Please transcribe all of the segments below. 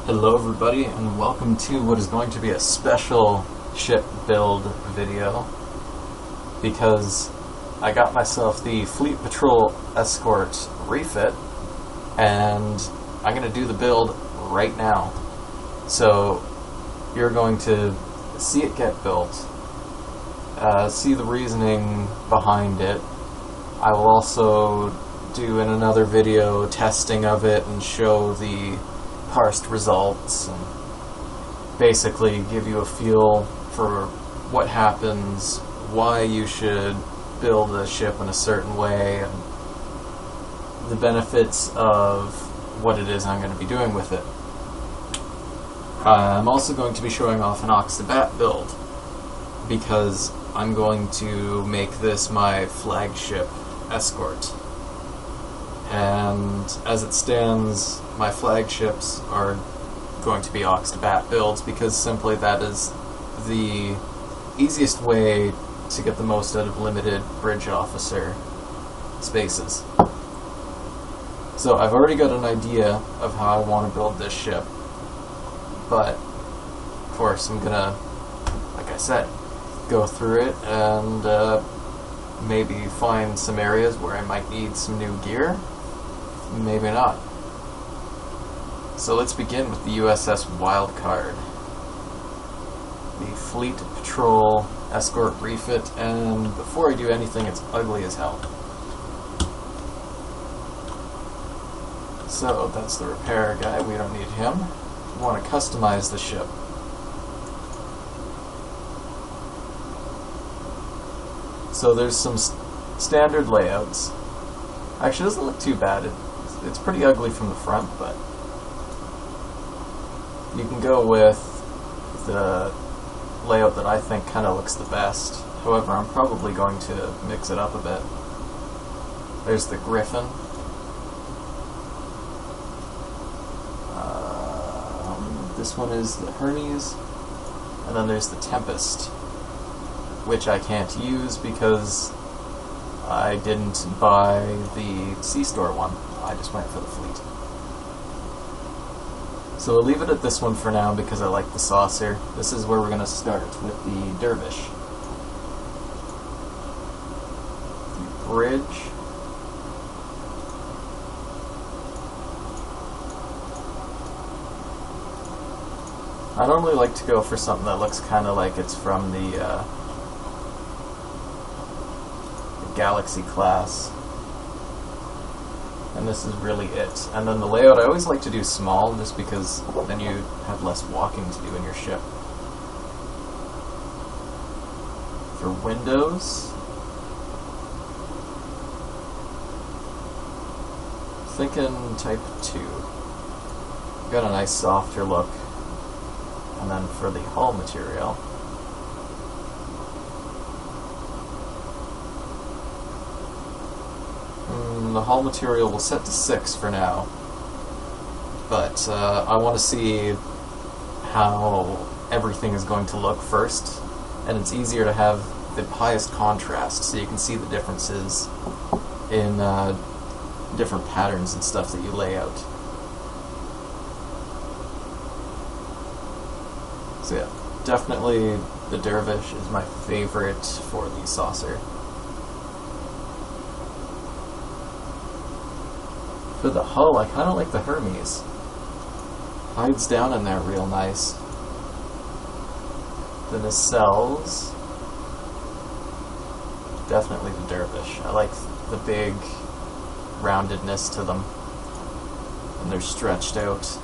Hello everybody, and welcome to what is going to be a special ship build video, because I got myself the Fleet Patrol Escort refit and I'm going to do the build right now. So you're going to see it get built, see the reasoning behind it. I will also do in another video testing of it and show the parsed results and basically give you a feel for what happens, why you should build a ship in a certain way, and the benefits of what it is I'm going to be doing with it. I'm also going to be showing off an Aux2batt build, because I'm going to make this my flagship Escort. And as it stands, my flagships are going to be Aux2batt builds, because simply that is the easiest way to get the most out of limited bridge officer spaces. So I've already got an idea of how I want to build this ship, but of course I'm gonna, like I said, go through it and maybe find some areas where I might need some new gear. Maybe not. So let's begin with the USS Wildcard, the Fleet Patrol Escort refit, and before I do anything, it's ugly as hell. So that's the repair guy, we don't need him. We want to customize the ship. So there's some standard layouts. Actually, it doesn't look too bad. It's pretty ugly from the front, but you can go with the layout that I think kind of looks the best. However, I'm probably going to mix it up a bit. There's the Griffin. This one is the Hermes, and then there's the Tempest, which I can't use because I didn't buy the C-Store one. I just went for the Fleet. So we'll leave it at this one for now because I like the saucer. This is where we're going to start with the Dervish. The bridge. I normally like to go for something that looks kind of like it's from the Galaxy class, and this is really it. And then the layout, I always like to do small, just because then you have less walking to do in your ship. For windows, thinking type 2. Got a nice softer look. And then for the hull material, the hull material will set to 6 for now, but I want to see how everything is going to look first, and it's easier to have the highest contrast so you can see the differences in different patterns and stuff that you lay out. So yeah, definitely the Dervish is my favorite for the saucer. For the hull, I kind of like the Hermes. Hides down in there real nice. The nacelles, definitely the Dervish. I like the big roundedness to them, and they're stretched out.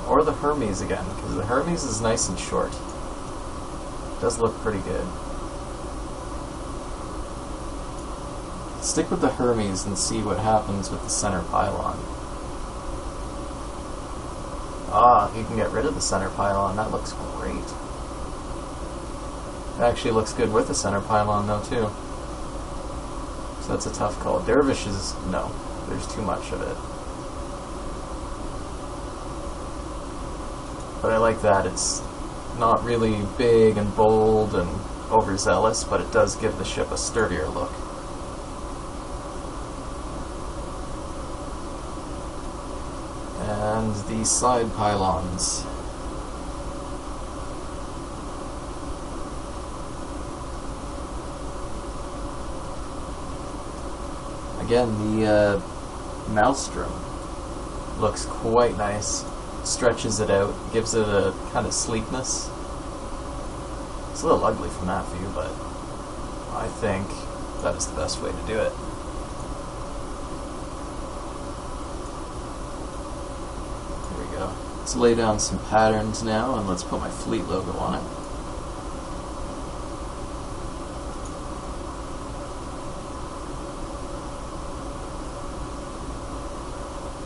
Or the Hermes again, because the Hermes is nice and short. It does look pretty good. Stick with the Hermes and see what happens with the center pylon. Ah, you can get rid of the center pylon. That looks great. It actually looks good with the center pylon though too. So that's a tough call. Dervish is, no, there's too much of it. But I like that. It's not really big and bold and overzealous, but it does give the ship a sturdier look. And the side pylons. Again, the maelstrom looks quite nice. Stretches it out, gives it a kind of sleekness. It's a little ugly from that view, but I think that is the best way to do it. Here we go. Let's lay down some patterns now, and let's put my fleet logo on it.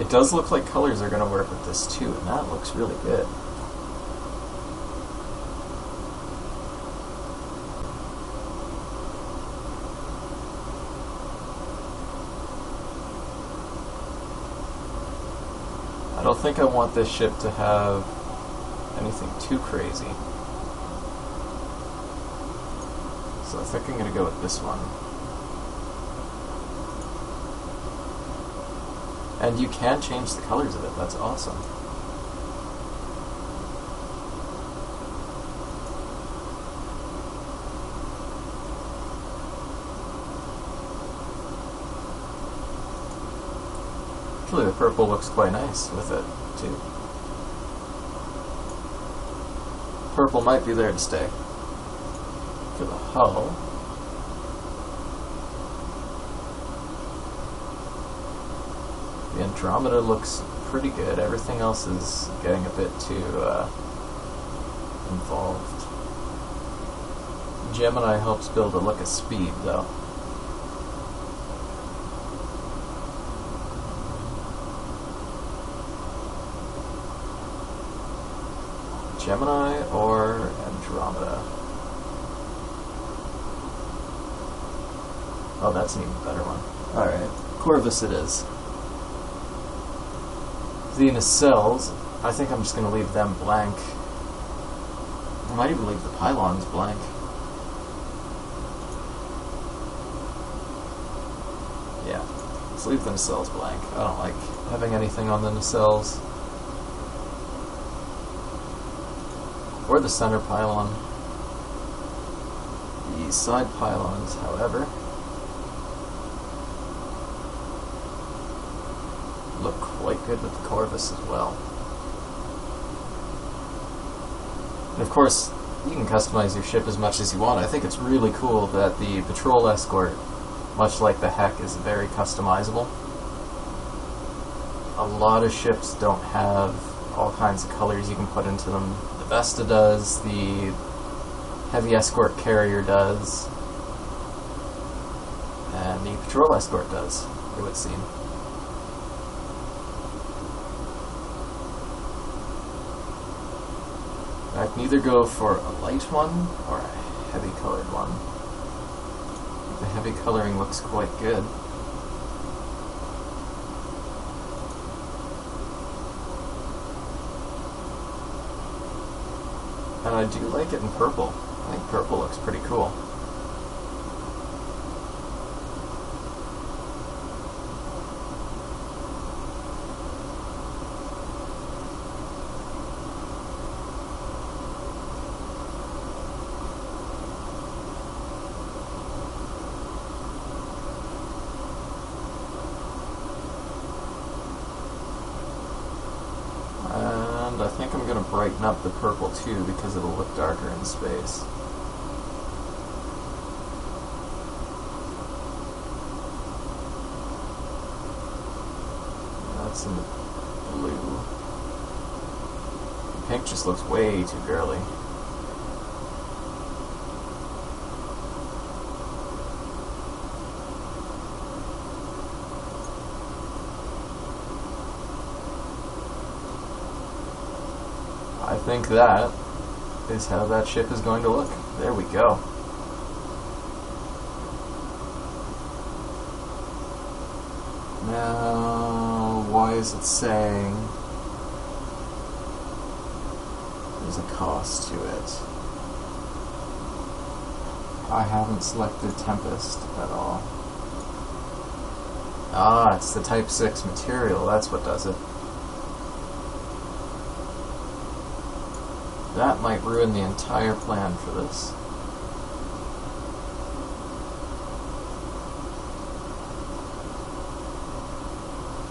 It does look like colors are going to work with this too, and that looks really good. I don't think I want this ship to have anything too crazy, so I think I'm going to go with this one. And you can change the colors of it, that's awesome. Actually, the purple looks quite nice with it, too. Purple might be there to stay. For the hull. The Andromeda looks pretty good. Everything else is getting a bit too involved. Gemini helps build a look of speed, though. Gemini or Andromeda? Oh, that's an even better one. Alright, Corvus it is. The nacelles, I think I'm just going to leave them blank. I might even leave the pylons blank. Yeah, let's leave the nacelles blank. I don't like having anything on the nacelles. Or the center pylon. The side pylons, however, look quite good with the Corvus as well. And of course, you can customize your ship as much as you want. I think it's really cool that the Patrol Escort, much like the Heck, is very customizable. A lot of ships don't have all kinds of colors you can put into them. The Vesta does, the Heavy Escort Carrier does, and the Patrol Escort does, it would seem. I can either go for a light one or a heavy colored one. The heavy coloring looks quite good. And I do like it in purple. I think purple looks pretty cool. And I think I'm going to brighten up the purple too because it'll look darker in space. That's in the blue. The pink just looks way too girly. I think that is how that ship is going to look. There we go. Now, why is it saying there's a cost to it? I haven't selected Tempest at all. Ah, it's the Type 6 material, that's what does it. That might ruin the entire plan for this.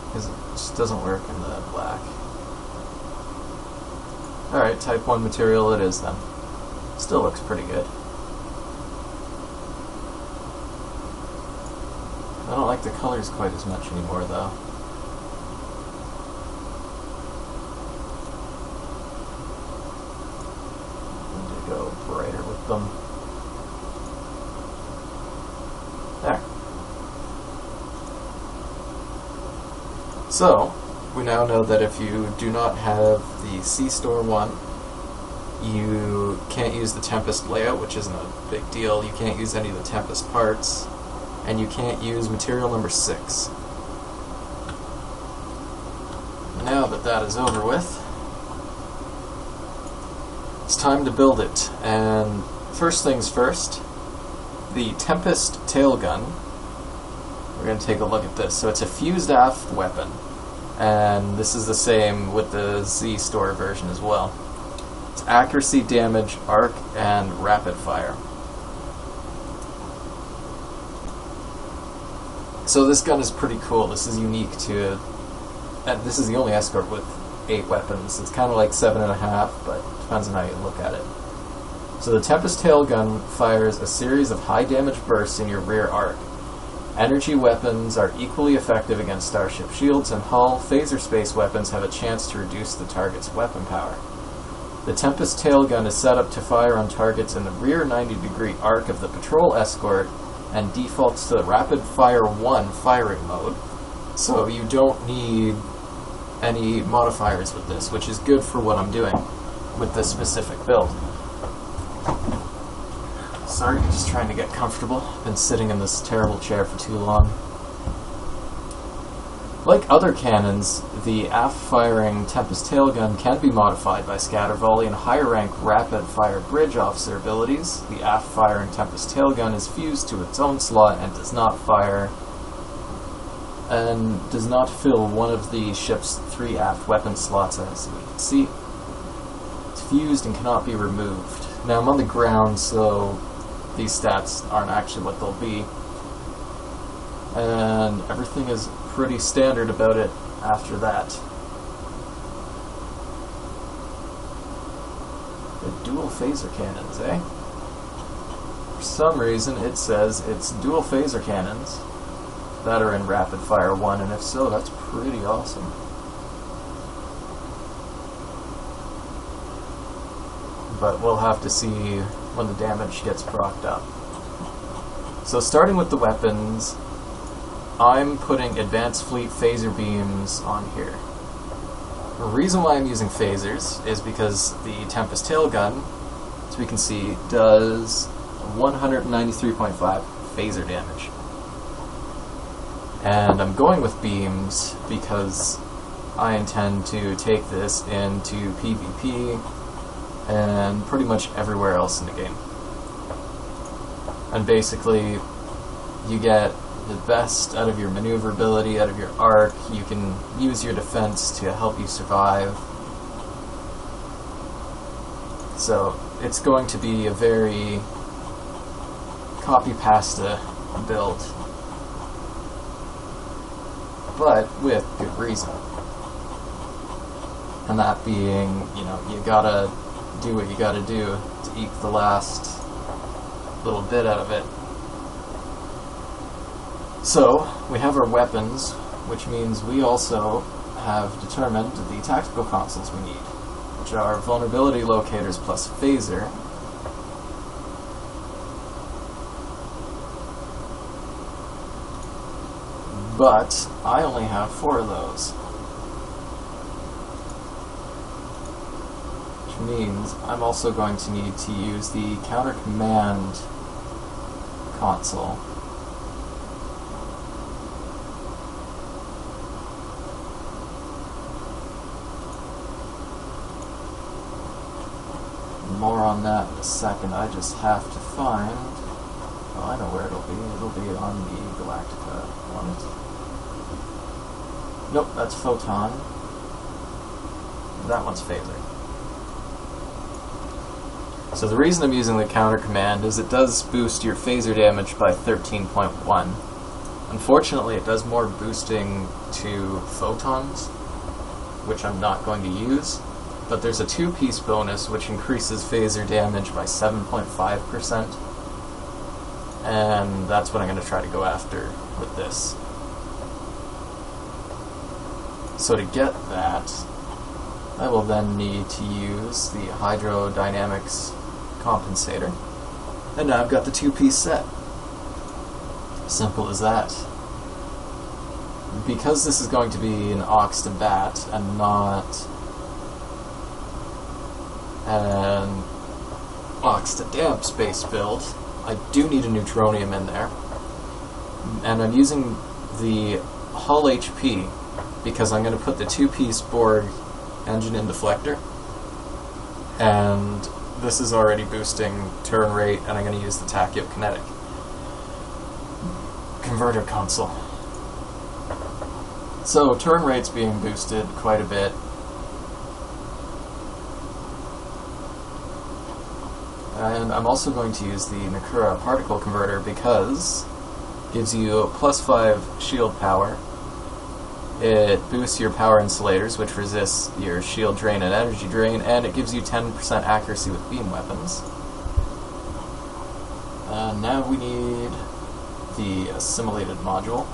Because it just doesn't work in the black. Alright, type 1 material it is then. Still looks pretty good. I don't like the colors quite as much anymore though. Need to go brighter with them. There. So, we now know that if you do not have the C-Store one, you can't use the Tempest layout, which isn't a big deal. You can't use any of the Tempest parts, and you can't use material number 6. Now that that is over with, it's time to build it. And first things first, the Tempest Tail Gun. We're going to take a look at this. So it's a fused aft weapon, and this is the same with the Z-Store version as well. It's accuracy, damage, arc, and rapid fire. So this gun is pretty cool. This is unique to, and this is the only Escort with 8 weapons. It's kind of like 7.5, but depends on how you look at it. So the Tempest Tail Gun fires a series of high damage bursts in your rear arc. Energy weapons are equally effective against starship shields, and hull phaser space weapons have a chance to reduce the target's weapon power. The Tempest Tail Gun is set up to fire on targets in the rear 90-degree arc of the patrol escort and defaults to the rapid fire 1 firing mode, so you don't need any modifiers with this, which is good for what I'm doing with this specific build. Sorry, just trying to get comfortable. Been sitting in this terrible chair for too long. Like other cannons, the aft-firing Tempest Tail Gun can be modified by scatter volley and higher-rank rapid-fire bridge officer abilities. The aft-firing Tempest Tail Gun is fused to its own slot and does not fire and does not fill one of the ship's 3 aft weapon slots, as we can see. It's fused and cannot be removed. Now I'm on the ground, so these stats aren't actually what they'll be. And everything is pretty standard about it after that. The dual phaser cannons, eh? For some reason it says it's dual phaser cannons that are in rapid fire 1, and if so, that's pretty awesome. But we'll have to see when the damage gets procced up. So starting with the weapons, I'm putting Advanced Fleet Phaser Beams on here. The reason why I'm using phasers is because the Tempest Tail Gun, as we can see, does 193.5 phaser damage. And I'm going with beams because I intend to take this into PPP and pretty much everywhere else in the game. And basically, you get the best out of your maneuverability, out of your arc. You can use your defense to help you survive. So it's going to be a very copy-pasta build, but with good reason. And that being, you know, you gotta do what you gotta do to eke the last little bit out of it. So, we have our weapons, which means we also have determined the tactical consoles we need, which are vulnerability locators plus phaser. But I only have 4 of those. Which means I'm also going to need to use the counter command console. More on that in a second. I just have to find... Oh, I know where it'll be. It'll be on the Galactica one. Nope, that's Photon. That one's Phaser. So the reason I'm using the counter command is it does boost your phaser damage by 13.1. Unfortunately, it does more boosting to photons, which I'm not going to use, but there's a 2-piece bonus which increases phaser damage by 7.5%, and that's what I'm going to try to go after with this. So to get that, I will then need to use the hydrodynamics compensator, and now I've got the 2-piece set. Simple as that. Because this is going to be an Aux2batt and not an Aux2damp space build, I do need a neutronium in there. And I'm using the hull HP because I'm going to put the 2-piece Borg engine in deflector, and this is already boosting turn rate, and I'm going to use the tachyokinetic converter console. So turn rate's being boosted quite a bit. And I'm also going to use the Nakura particle converter because it gives you a +5 shield power. It boosts your power insulators, which resists your shield drain and energy drain, and it gives you 10% accuracy with beam weapons. Now we need the assimilated module.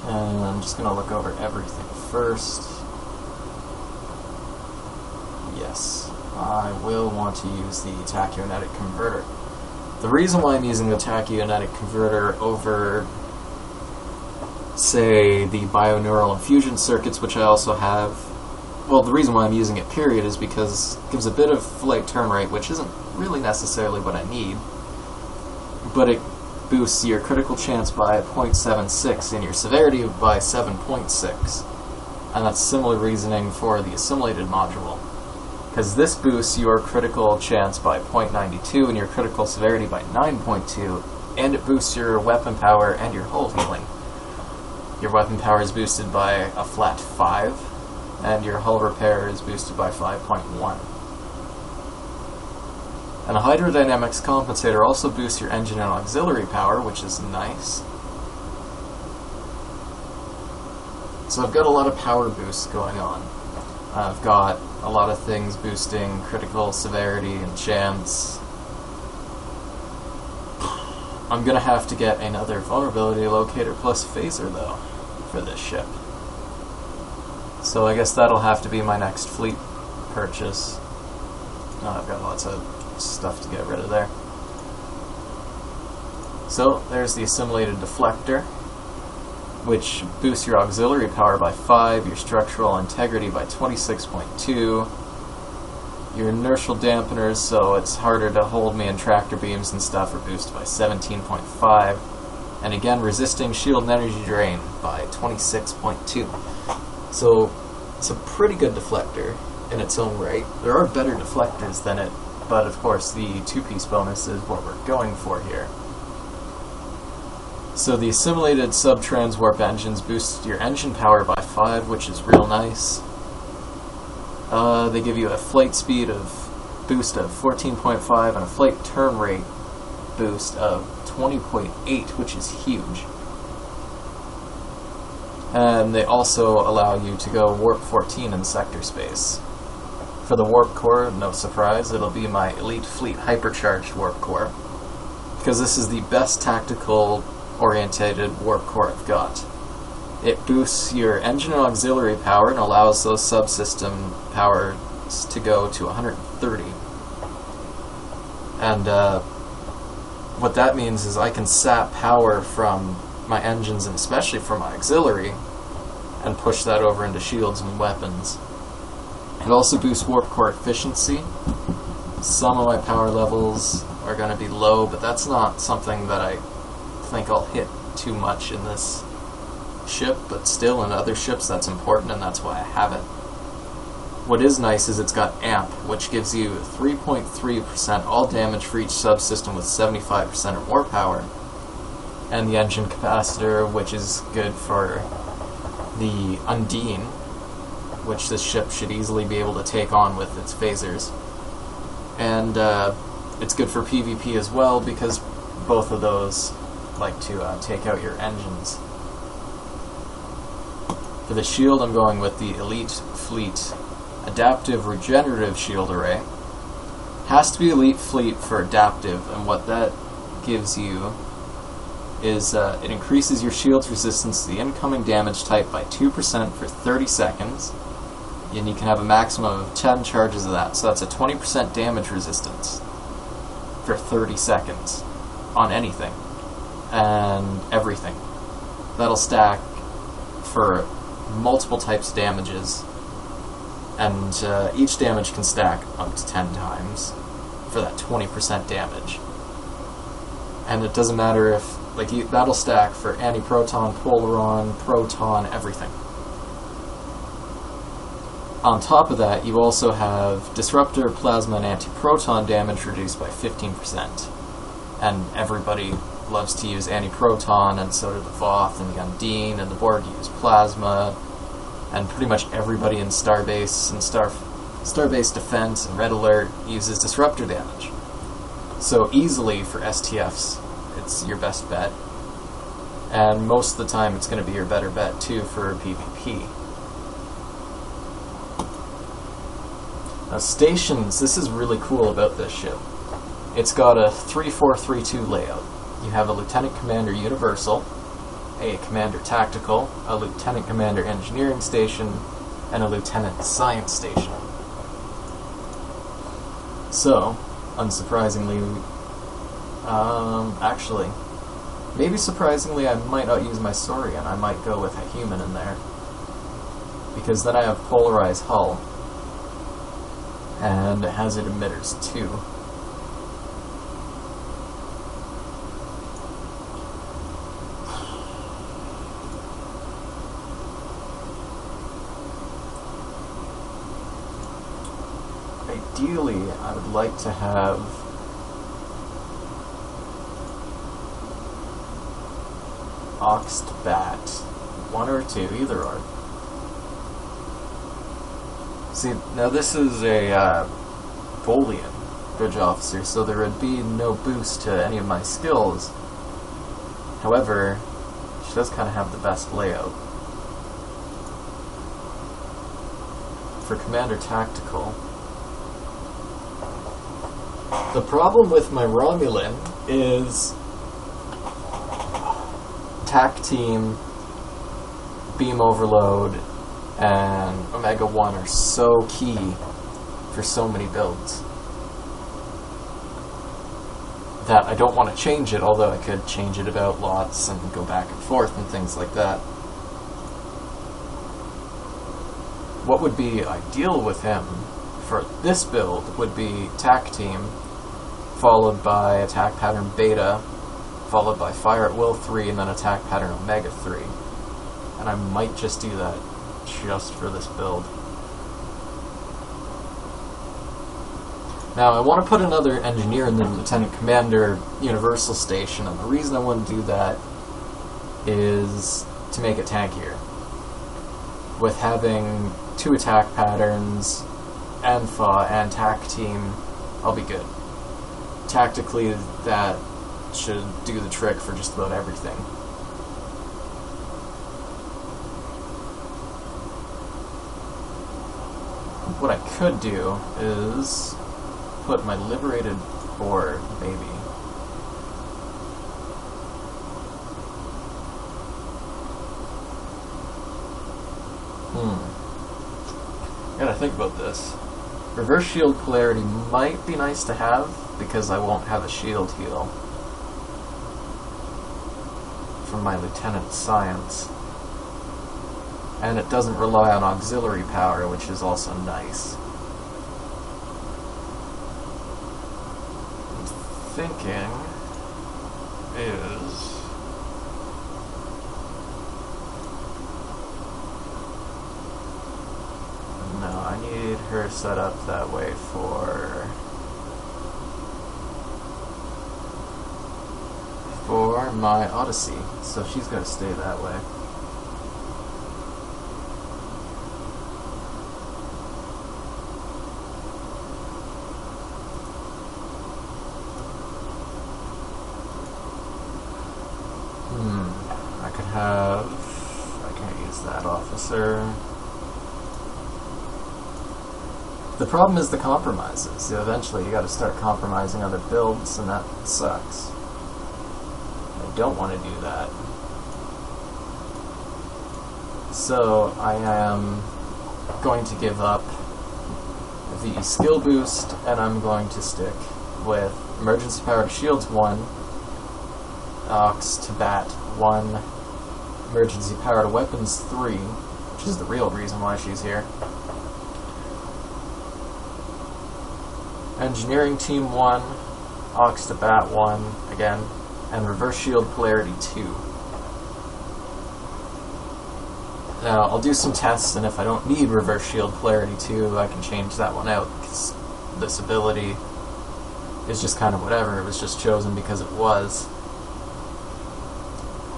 And I'm just going to look over everything first. Yes, I will want to use the tachyokinetic converter. The reason why I'm using the tachyokinetic converter over, say, the bioneural infusion circuits, which I also have, well, the reason why I'm using it, period, is because it gives a bit of flight turn rate, which isn't really necessarily what I need, but it boosts your critical chance by 0.76 and your severity by 7.6. And that's similar reasoning for the assimilated module, because this boosts your critical chance by 0.92 and your critical severity by 9.2, and it boosts your weapon power and your hull healing. Your weapon power is boosted by a flat 5, and your hull repair is boosted by 5.1. And a hydrodynamics compensator also boosts your engine and auxiliary power, which is nice. So I've got a lot of power boosts going on. I've got a lot of things boosting critical severity and chance. I'm going to have to get another vulnerability locator plus phaser, though, for this ship. So I guess that'll have to be my next fleet purchase. I've got lots of stuff to get rid of there. So there's the assimilated deflector, which boosts your auxiliary power by 5, your structural integrity by 26.2, your inertial dampeners, so it's harder to hold me in tractor beams and stuff, are boosted by 17.5, and again resisting shield and energy drain by 26.2. So it's a pretty good deflector in its own right. There are better deflectors than it, but of course the 2-piece bonus is what we're going for here. So the assimilated sub-transwarp engines boost your engine power by 5, which is real nice. They give you a flight speed boost of 14.5 and a flight turn rate boost of 20.8, which is huge. And they also allow you to go warp 14 in sector space. For the warp core, no surprise, it'll be my elite fleet hypercharged warp core, because this is the best tactical orientated warp core I've got. It boosts your engine and auxiliary power and allows those subsystem powers to go to 130. And what that means is I can sap power from my engines and especially from my auxiliary and push that over into shields and weapons. It also boosts warp core efficiency. Some of my power levels are going to be low, but that's not something that I think I'll hit too much in this ship, but still in other ships that's important, and that's why I have it. What is nice is it's got AMP, which gives you 3.3% all damage for each subsystem with 75% or more power, and the engine capacitor, which is good for the Undine, which this ship should easily be able to take on with its phasers. And it's good for PvP as well, because both of those like to take out your engines. For the shield, I'm going with the Elite Fleet Adaptive Regenerative Shield Array. Has to be Elite Fleet for adaptive, and what that gives you is it increases your shield's resistance to the incoming damage type by 2% for 30 seconds, and you can have a maximum of 10 charges of that, so that's a 20% damage resistance for 30 seconds on anything and everything. That'll stack for multiple types of damages, and each damage can stack up to 10 times for that 20% damage. And it doesn't matter if, like, that'll stack for anti-proton, polaron, proton, everything. On top of that, you also have disruptor, plasma, and anti-proton damage reduced by 15%. And everybody loves to use anti-proton, and so do the Voth and the Undine, and the Borg use plasma, and pretty much everybody in Starbase and Starbase Defense and Red Alert uses disruptor damage. So easily for STFs, it's your best bet. And most of the time it's going to be your better bet too for PvP. Now Stations, this is really cool about this ship. It's got a 3-4-3-2 layout. You have a Lieutenant Commander Universal, a Commander Tactical, a Lieutenant Commander Engineering Station, and a Lieutenant Science Station. So, unsurprisingly, actually, maybe surprisingly, I might not use my Saurian. I might go with a human in there, because then I have polarized hull and hazard emitters too. Ideally, I would like to have Aux2batt, 1 or 2, either or. See, now this is a Bolian bridge officer, so there would be no boost to any of my skills. However, she does kind of have the best layout. For Commander Tactical, the problem with my Romulan is TAC Team, Beam Overload, and Omega 1 are so key for so many builds that I don't want to change it, although I could change it about lots and go back and forth and things like that. What would be ideal with him for this build would be TAC Team, followed by Attack Pattern Beta, followed by Fire at Will 3, and then Attack Pattern Omega 3. And I might just do that just for this build. Now, I want to put another engineer in the Lieutenant Commander Universal Station, and the reason I want to do that is to make it tankier. With having 2 attack patterns, ANFA, and TAC Team, I'll be good. Tactically, that should do the trick for just about everything. What I could do is put my liberated board, maybe. Gotta think about this. Reverse shield polarity might be nice to have, because I won't have a shield heal from my Lieutenant Science. And it doesn't rely on auxiliary power, which is also nice. What I'm thinking is... no, I need her set up that way for my Odyssey, so she's got to stay that way. I could have... I can't use that officer. The problem is the compromises. Eventually you gotta start compromising other builds, and that sucks. I don't want to do that. So I am going to give up the skill boost, and I'm going to stick with emergency powered shields 1, Aux2batt 1, emergency powered weapons 3, which is the real reason why she's here, engineering team 1, Aux2batt 1 again, and reverse shield polarity 2. Now, I'll do some tests, and if I don't need reverse shield polarity 2, I can change that one out, because this ability is just kind of whatever. It was just chosen because it was.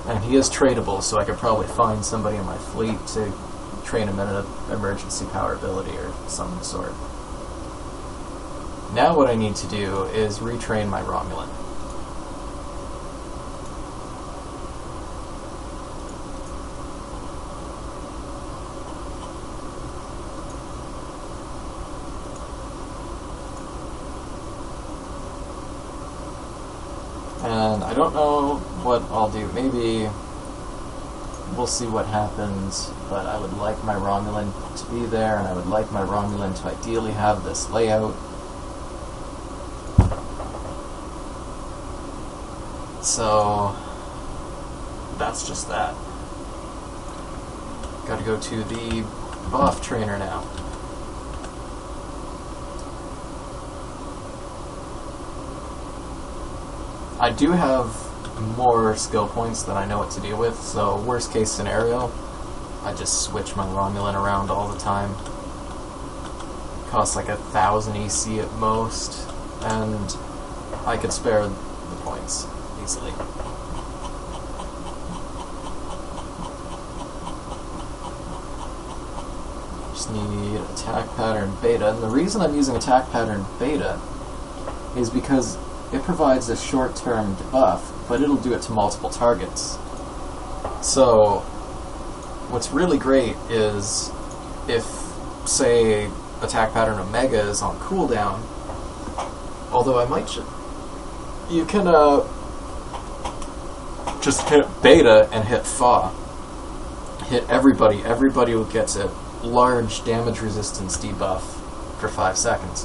And he is tradable, so I could probably find somebody in my fleet to train him in an emergency power ability or some sort. Now what I need to do is retrain my Romulan. And I don't know what I'll do. Maybe we'll see what happens, but I would like my Romulan to be there, and I would like my Romulan to ideally have this layout. So that's just that. Gotta go to the buff trainer now. I do have more skill points than I know what to deal with, so worst case scenario, I just switch my Romulan around all the time. Costs like 1,000 EC at most, and I could spare the points easily. Just need attack pattern beta, and the reason I'm using attack pattern beta is because it provides a short-term debuff, but it'll do it to multiple targets. So, what's really great is if, say, attack pattern Omega is on cooldown, although I might you can just hit beta and hit Fa. Hit everybody. Everybody gets a large damage resistance debuff for 5 seconds,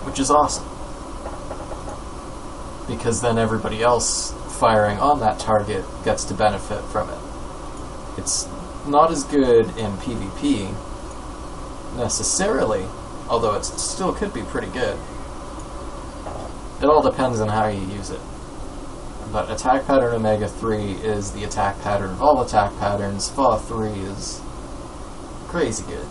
which is awesome, because then everybody else firing on that target gets to benefit from it. It's not as good in PvP necessarily, although it still could be pretty good. It all depends on how you use it. But attack pattern Omega 3 is the attack pattern of all attack patterns. Fa 3 is crazy good.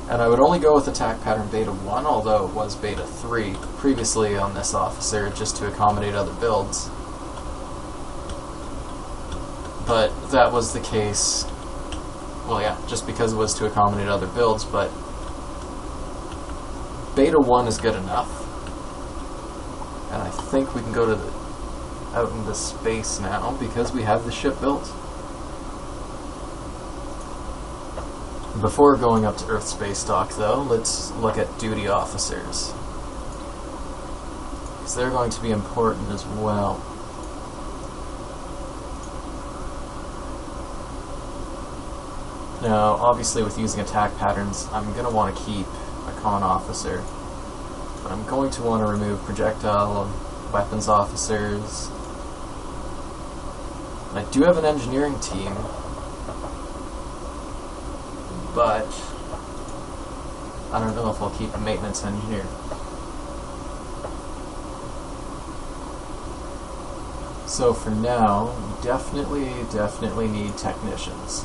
And I would only go with attack pattern Beta 1, although it was Beta 3 previously on this officer, just to accommodate other builds. But that was the case, well yeah, just because it was to accommodate other builds, but Beta 1 is good enough. And I think we can go to out into space now, because we have the ship built. Before going up to Earth space dock, though, let's look at duty officers, because they're going to be important as well. Now, obviously with using attack patterns, I'm going to want to keep a con officer, but I'm going to want to remove projectile weapons officers. And I do have an engineering team, but I don't know if I'll keep a maintenance engineer. So for now, we definitely need technicians,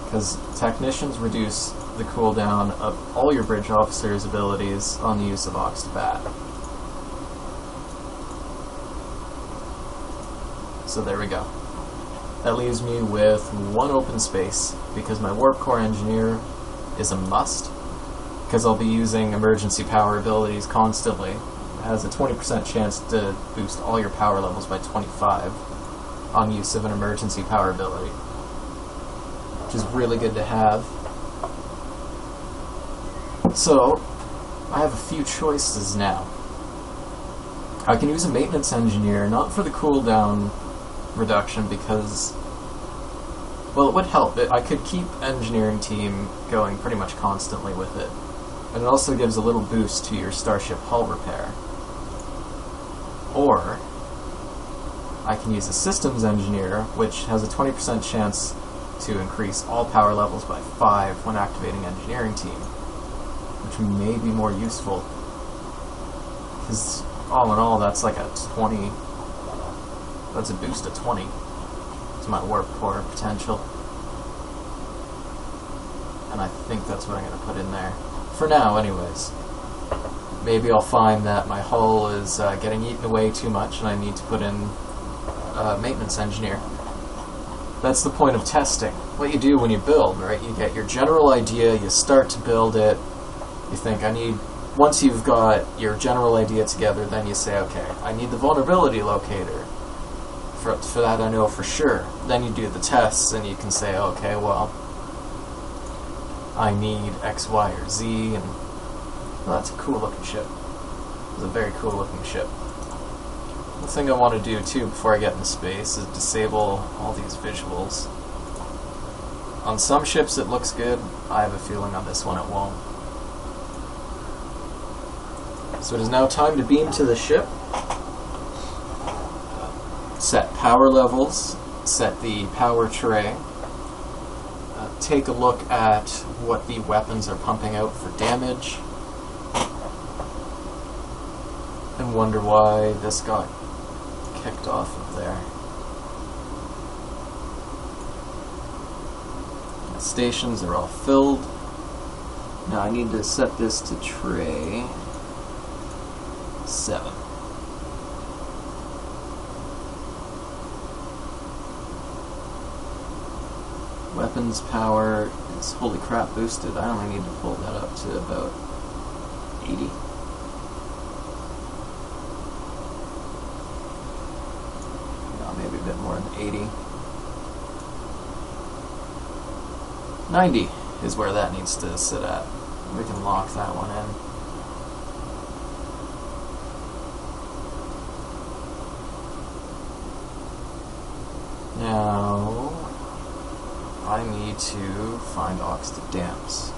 because technicians reduce the cooldown of all your bridge officers' abilities on the use of Aux2batt. So there we go. That leaves me with one open space, because my warp core engineer is a must, because I'll be using emergency power abilities constantly, has a 20% chance to boost all your power levels by 25 on use of an emergency power ability, which is really good to have. So, I have a few choices now. I can use a maintenance engineer, not for the cooldown reduction because, well, it would help. I could keep engineering team going pretty much constantly with it. And it also gives a little boost to your starship hull repair. Or, I can use a systems engineer, which has a 20% chance to increase all power levels by 5 when activating engineering team, which may be more useful. Because all in all, that's like a 20, that's a boost of 20 to my warp core potential. And I think that's what I'm going to put in there. For now, anyways. Maybe I'll find that my hull is getting eaten away too much and I need to put in a maintenance engineer. That's the point of testing. What you do when you build, right? You get your general idea, you start to build it, you think, once you've got your general idea together, then you say, okay, I need the vulnerability locator. For that I know for sure. Then you do the tests and you can say, okay, well, I need X, Y, or Z, and well, that's a cool looking ship. It's a very cool looking ship. The thing I want to do too before I get into space is disable all these visuals. On some ships it looks good, I have a feeling on this one it won't. So it is now time to beam to the ship. Set power levels, set the power tray. Take a look at what the weapons are pumping out for damage, and wonder why this got kicked off of there. The stations are all filled. Now I need to set this to tray 7. Weapons power is holy crap boosted. I only need to pull that up to about 80. No, maybe a bit more than 80. 90 is where that needs to sit at. We can lock that one in. Now I need to find Aux2damps.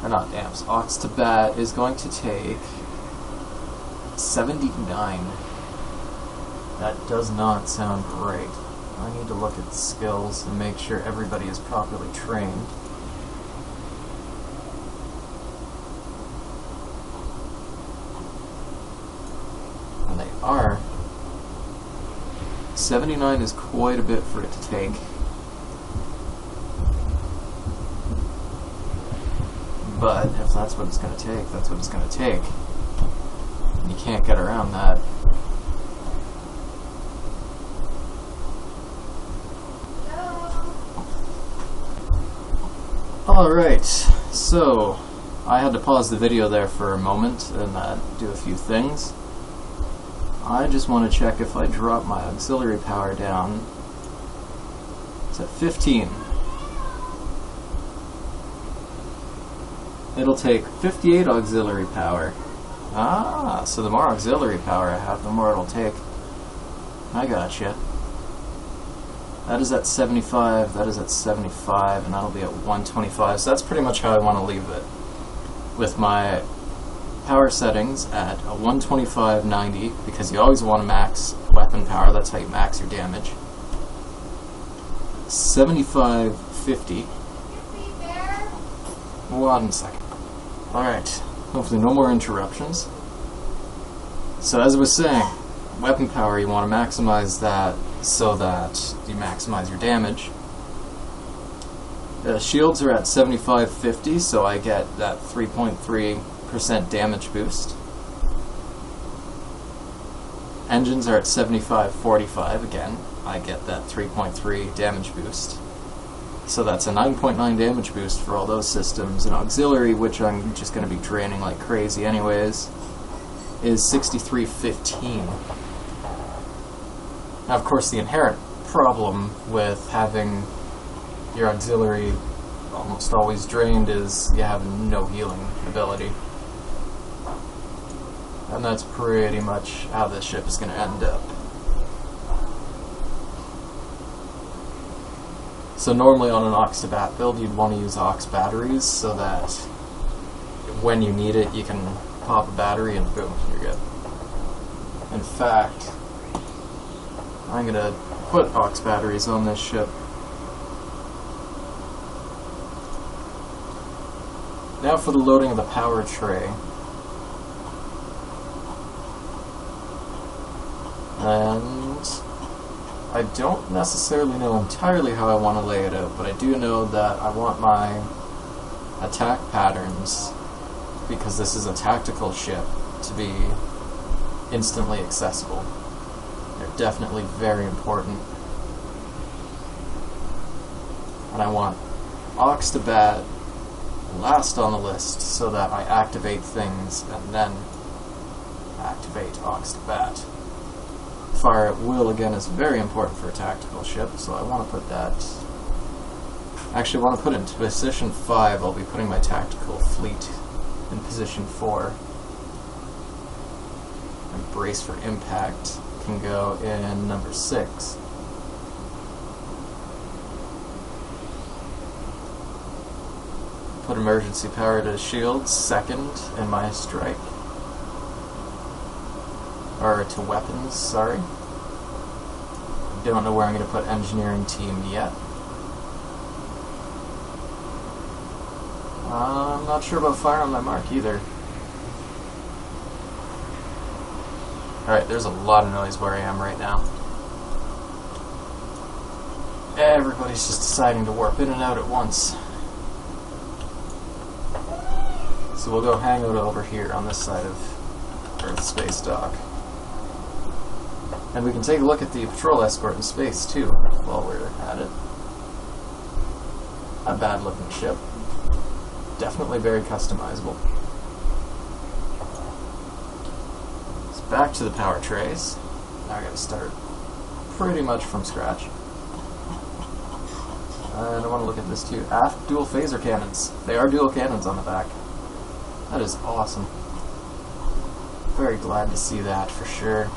Or not damps. Aux2batt is going to take 79. That does not sound great. I need to look at the skills and make sure everybody is properly trained. And they are. 79 is quite a bit for it to take. But if that's what it's going to take, that's what it's going to take. You can't get around that. Alright, so I had to pause the video there for a moment and do a few things. I just want to check if I drop my auxiliary power down. It's at 15. It'll take 58 auxiliary power. Ah, so the more auxiliary power I have, the more it'll take. I gotcha. That is at 75, that is at 75, and that'll be at 125. So that's pretty much how I want to leave it. With my power settings at a 125/90, because you always want to max weapon power, that's how you max your damage. 75/50. 1 second. Alright, hopefully no more interruptions. So as I was saying, weapon power, you want to maximize that so that you maximize your damage. The shields are at 75/50, so I get that 3.3% damage boost. Engines are at 75/45, again, I get that 3.3 damage boost. So that's a 9.9 damage boost for all those systems. And auxiliary, which I'm just going to be draining like crazy anyways, is 6315. Now, of course, the inherent problem with having your auxiliary almost always drained is you have no healing ability. And that's pretty much how this ship is going to end up. So normally on an Aux2batt build you'd want to use aux batteries so that when you need it you can pop a battery and boom, you're good. In fact, I'm going to put aux batteries on this ship. Now for the loading of the power tray. And I don't necessarily know entirely how I want to lay it out, but I do know that I want my attack patterns, because this is a tactical ship, to be instantly accessible. They're definitely very important. And I want Aux2batt last on the list so that I activate things and then activate Aux2batt. Fire at will, again, is very important for a tactical ship, so I want to put that... Actually, I want to put it into position 5. I'll be putting my tactical fleet in position 4. And brace for impact can go in number 6. Put emergency power to shields second in my strike. Or to weapons, sorry. Don't know where I'm going to put engineering team yet. I'm not sure about fire on my mark either. Alright, there's a lot of noise where I am right now. Everybody's just deciding to warp in and out at once. So we'll go hang out over here on this side of Earth Space Dock. And we can take a look at the patrol escort in space too, while we're at it. A bad looking ship. Definitely very customizable. So back to the power trays. Now I gotta start pretty much from scratch. And I want to look at this too. Aft dual phaser cannons. They are dual cannons on the back. That is awesome. Very glad to see that for sure.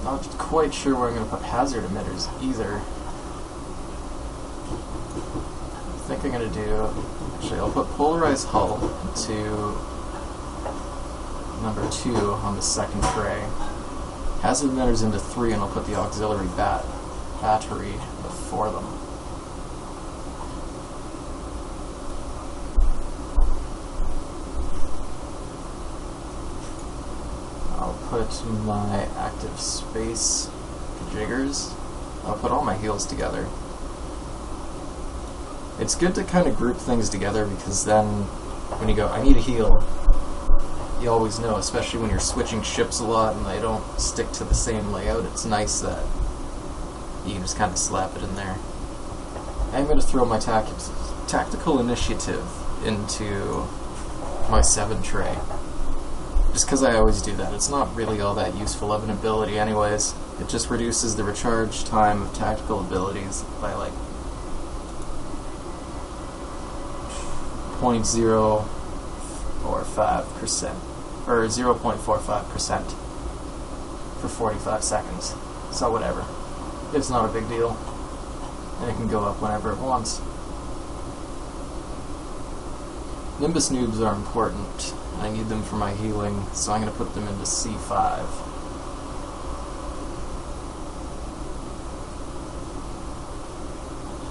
Not quite sure where I'm going to put hazard emitters either. I think I'm going to do... Actually, I'll put polarized hull to number 2 on the second tray. Hazard emitters into 3, and I'll put the auxiliary battery before them. Put my active space jiggers. I'll put all my heals together. It's good to kind of group things together because then when you go, I need a heal, you always know, especially when you're switching ships a lot and they don't stick to the same layout. It's nice that you can just kind of slap it in there. I'm going to throw my tactical initiative into my 7 tray. Just because I always do that. It's not really all that useful of an ability anyways. It just reduces the recharge time of tactical abilities by like 0.045%, or 0.45% for 45 seconds. So whatever. It's not a big deal. And it can go up whenever it wants. Nimbus noobs are important. I need them for my healing, so I'm going to put them into C5.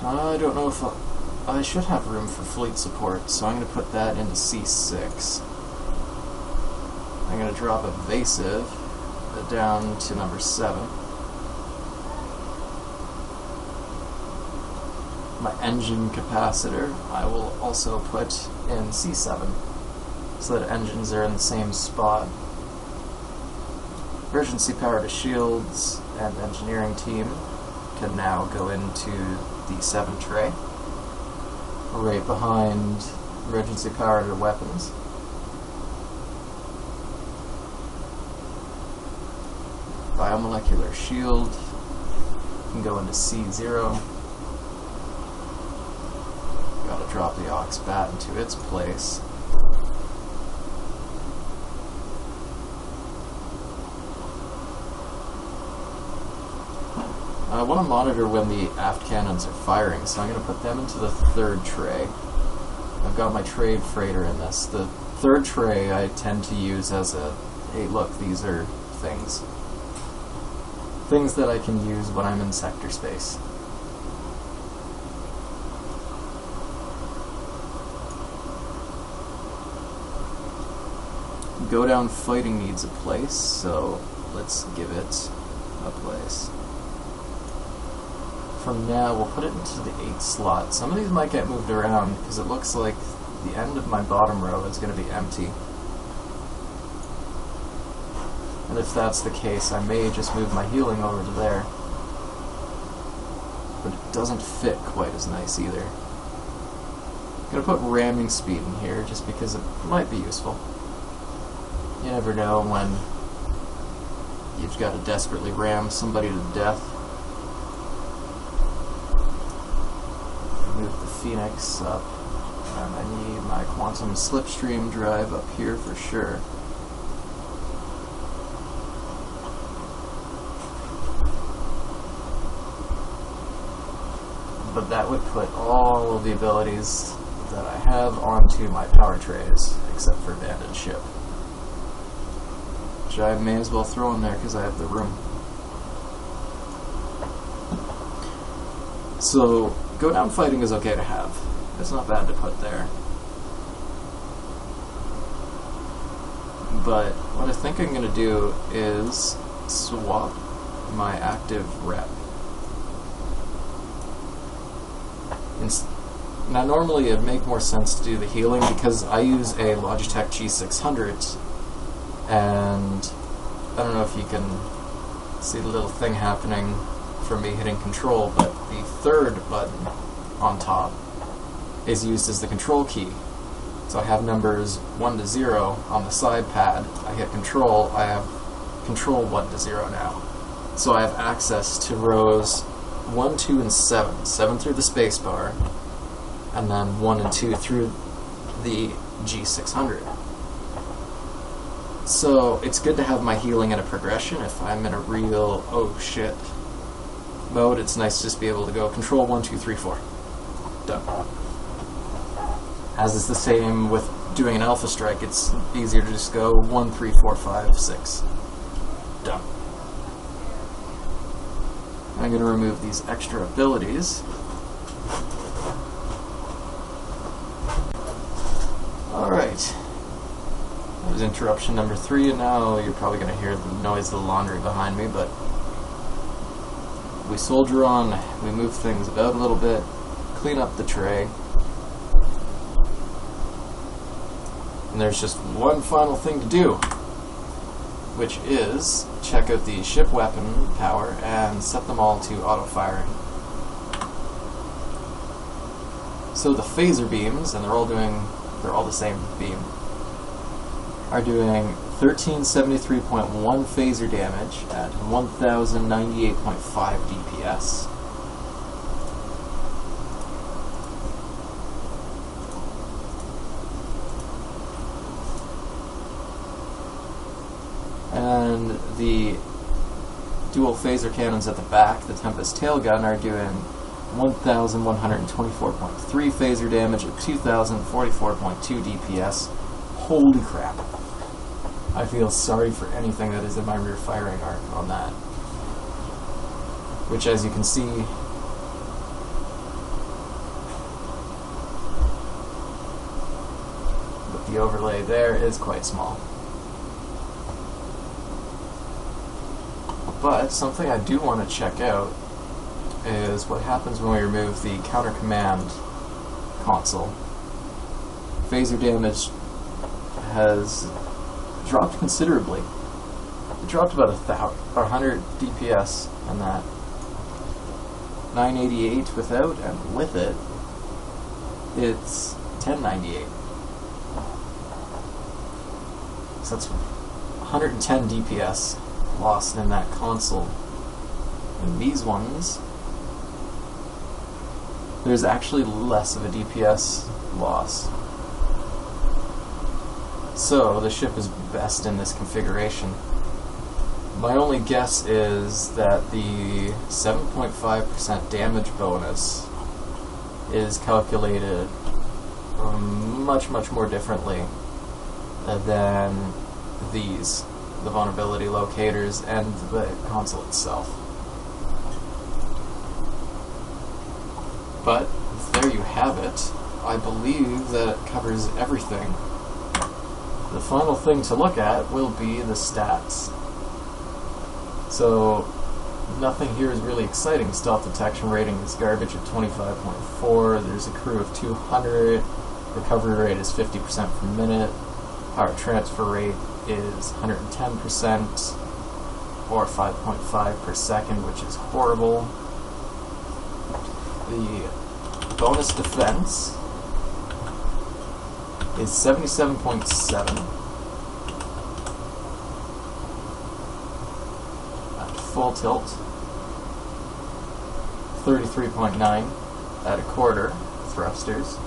I don't know if I should have room for fleet support, so I'm going to put that into C6. I'm going to drop evasive down to number 7. My engine capacitor I will also put in C7. So that engines are in the same spot. Emergency power to shields and engineering team can now go into the 7 tray. right behind emergency power to weapons. Biomolecular shield can go into C0. Gotta drop the Aux2batt into its place. I want to monitor when the aft cannons are firing, so I'm going to put them into the third tray. I've got my trade freighter in this. The third tray I tend to use as a, hey look, these are things. Things that I can use when I'm in sector space. Go down fighting needs a place, so let's give it a place. From now, we'll put it into the 8th slot. Some of these might get moved around because it looks like the end of my bottom row is going to be empty. And if that's the case, I may just move my healing over to there. But it doesn't fit quite as nice either. I'm going to put ramming speed in here just because it might be useful. You never know when you've got to desperately ram somebody to death. Move the Phoenix up, and I need my quantum slipstream drive up here for sure. But that would put all of the abilities that I have onto my power trays, except for Abandoned Ship. Which I may as well throw in there because I have the room. So, go down fighting is okay to have. It's not bad to put there. But what I think I'm going to do is swap my active rep. Now normally it'd make more sense to do the healing because I use a Logitech G600 and I don't know if you can see the little thing happening from me hitting control, but the third button on top is used as the control key. So I have numbers 1 to 0 on the side pad. I hit control, I have control 1 to 0 now. So I have access to rows 1, 2, and 7. 7 through the spacebar, and then 1 and 2 through the G600. So it's good to have my healing in a progression. If I'm in a real oh shit mode, it's nice to just be able to go control 1, 2, 3, 4. Done. As is the same with doing an alpha strike, it's easier to just go 1, 3, 4, 5, 6. Done. I'm going to remove these extra abilities. Alright. That was interruption number 3, and now you're probably going to hear the noise of the laundry behind me, but we soldier on, we move things about a little bit, clean up the tray, and there's just one final thing to do, which is check out the ship weapon power and set them all to auto-firing. So the phaser beams, and they're all the same beam, are doing 1373.1 phaser damage at 1098.5 DPS. And the dual phaser cannons at the back, the Tempest Tail Gun, are doing 1124.3 phaser damage at 2044.2 DPS. Holy crap. I feel sorry for anything that is in my rear firing arc on that. Which, as you can see, with the overlay there, is quite small. But something I do want to check out is what happens when we remove the counter command console. Phaser damage has dropped considerably. It dropped about 100 DPS on that. 988 without, and with it, it's 1098. So that's 110 DPS lost in that console. And these ones, there's actually less of a DPS loss. So the ship is best in this configuration. My only guess is that the 7.5% damage bonus is calculated much more differently than these, the vulnerability locators and the console itself. But there you have it. I believe that it covers everything. The final thing to look at will be the stats. So nothing here is really exciting. Stealth detection rating is garbage at 25.4. There's a crew of 200. Recovery rate is 50% per minute. Power transfer rate is 110%, or 5.5 per second, which is horrible. The bonus defense is 77.7 at full tilt, 33.9 at a quarter thrusters.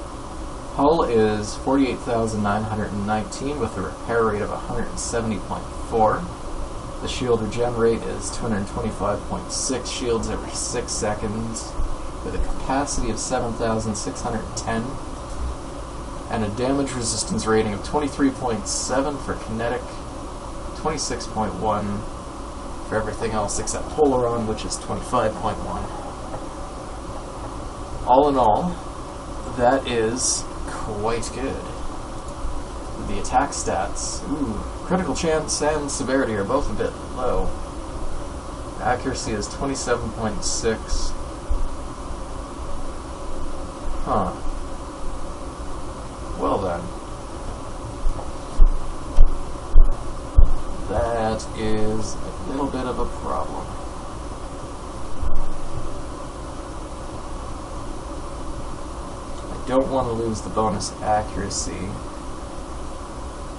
Hull is 48,919 with a repair rate of 170.4. The shield regen rate is 225.6 shields every 6 seconds, with a capacity of 7,610, and a damage resistance rating of 23.7 for kinetic, 26.1 for everything else except Polaron, which is 25.1. All in all, that is quite good. The attack stats, critical chance and severity are both a bit low. Accuracy is 27.6. Huh. Well then. That is a little bit of a problem. I don't want to lose the bonus accuracy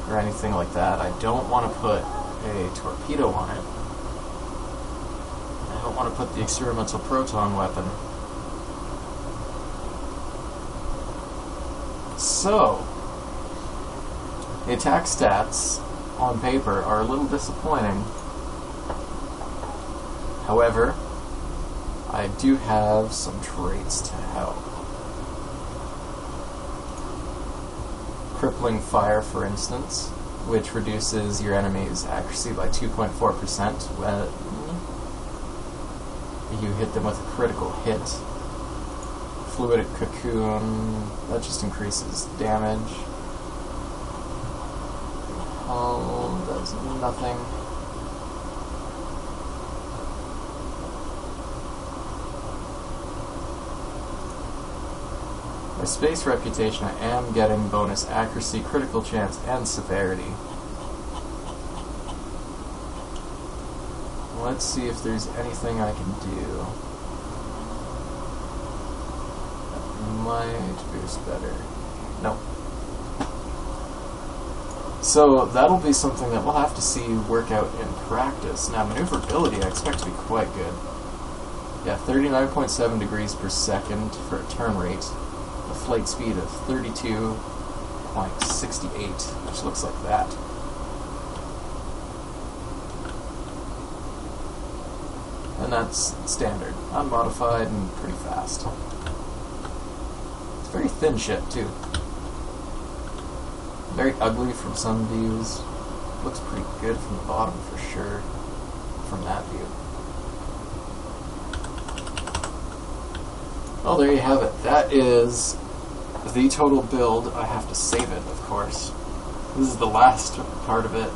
or anything like that. I don't want to put a torpedo on it. I don't want to put the experimental proton weapon. So, the attack stats on paper are a little disappointing. However, I do have some traits to help. Crippling fire, for instance, which reduces your enemy's accuracy by 2.4% when you hit them with a critical hit. Fluidic cocoon, that just increases damage. Hull does nothing. My space reputation, I am getting bonus accuracy, critical chance, and severity. Let's see if there's anything I can do. Might boost better. Nope. So that'll be something that we'll have to see work out in practice. Now, maneuverability I expect to be quite good. Yeah, 39.7 degrees per second for a turn rate. A flight speed of 32.68, which looks like that. And that's standard. Unmodified and pretty fast. It's very thin ship, too. Very ugly from some views. Looks pretty good from the bottom for sure, from that view. Well, there you have it. That is the total build. I have to save it, of course. This is the last part of it.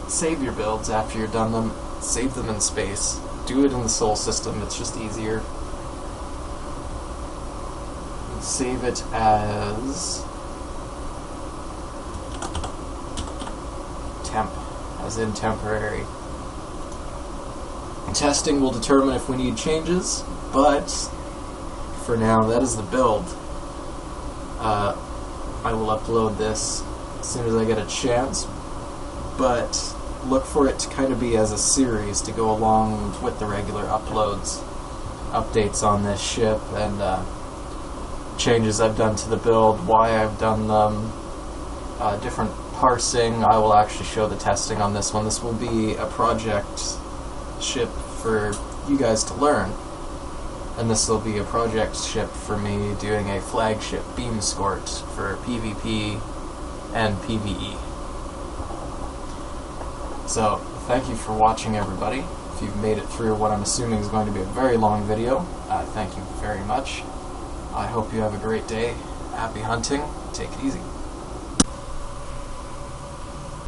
Save your builds after you're done them. Save them in space. Do it in the Sol system. It's just easier. Save it as temp, as in temporary. Testing will determine if we need changes, but for now, that is the build. I will upload this as soon as I get a chance, but look for it to kind of be as a series to go along with the regular updates on this ship, and changes I've done to the build, why I've done them, different parsing. I will actually show the testing on this one. This will be a project ship for you guys to learn, and this will be a project ship for me doing a flagship Beamscort for PvP and PvE. So, thank you for watching, everybody. If you've made it through what I'm assuming is going to be a very long video, thank you very much. I hope you have a great day. Happy hunting. Take it easy.